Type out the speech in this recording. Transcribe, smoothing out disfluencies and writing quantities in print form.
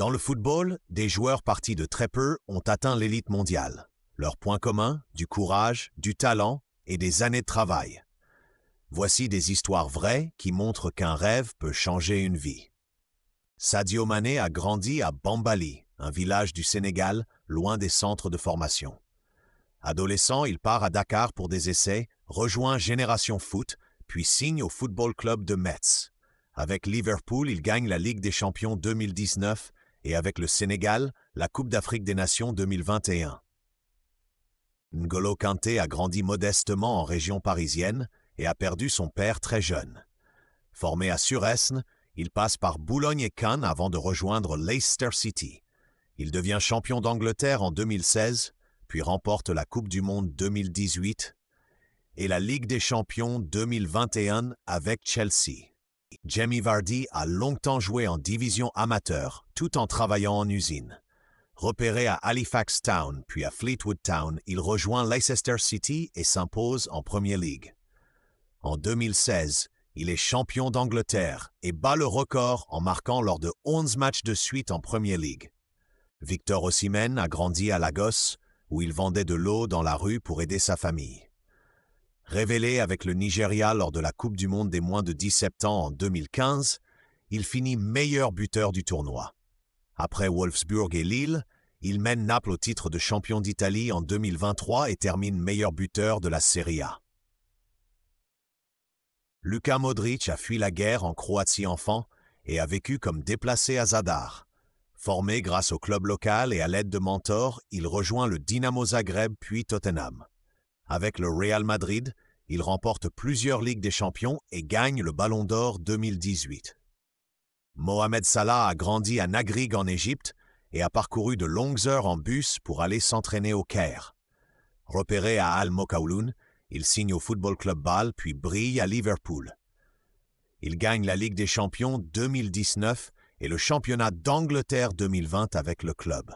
Dans le football, des joueurs partis de très peu ont atteint l'élite mondiale. Leur point commun, du courage, du talent et des années de travail. Voici des histoires vraies qui montrent qu'un rêve peut changer une vie. Sadio Mané a grandi à Bambali, un village du Sénégal, loin des centres de formation. Adolescent, il part à Dakar pour des essais, rejoint Génération Foot, puis signe au Football Club de Metz. Avec Liverpool, il gagne la Ligue des Champions 2019 et avec le Sénégal, la Coupe d'Afrique des Nations 2021. N'Golo Kanté a grandi modestement en région parisienne et a perdu son père très jeune. Formé à Suresnes, il passe par Boulogne et Cannes avant de rejoindre Leicester City. Il devient champion d'Angleterre en 2016, puis remporte la Coupe du Monde 2018 et la Ligue des Champions 2021 avec Chelsea. Jamie Vardy a longtemps joué en division amateur, tout en travaillant en usine. Repéré à Halifax Town, puis à Fleetwood Town, il rejoint Leicester City et s'impose en Premier League. En 2016, il est champion d'Angleterre et bat le record en marquant lors de 11 matchs de suite en Premier League. Victor Osimhen a grandi à Lagos, où il vendait de l'eau dans la rue pour aider sa famille. Révélé avec le Nigeria lors de la Coupe du Monde des moins de 17 ans en 2015, il finit meilleur buteur du tournoi. Après Wolfsburg et Lille, il mène Naples au titre de champion d'Italie en 2023 et termine meilleur buteur de la Serie A. Luka Modric a fui la guerre en Croatie enfant et a vécu comme déplacé à Zadar. Formé grâce au club local et à l'aide de mentors, il rejoint le Dinamo Zagreb puis Tottenham. Avec le Real Madrid, il remporte plusieurs Ligues des Champions et gagne le Ballon d'Or 2018. Mohamed Salah a grandi à Nagrig en Égypte et a parcouru de longues heures en bus pour aller s'entraîner au Caire. Repéré à Al Mokawloun, il signe au Football Club Bâle puis brille à Liverpool. Il gagne la Ligue des Champions 2019 et le championnat d'Angleterre 2020 avec le club.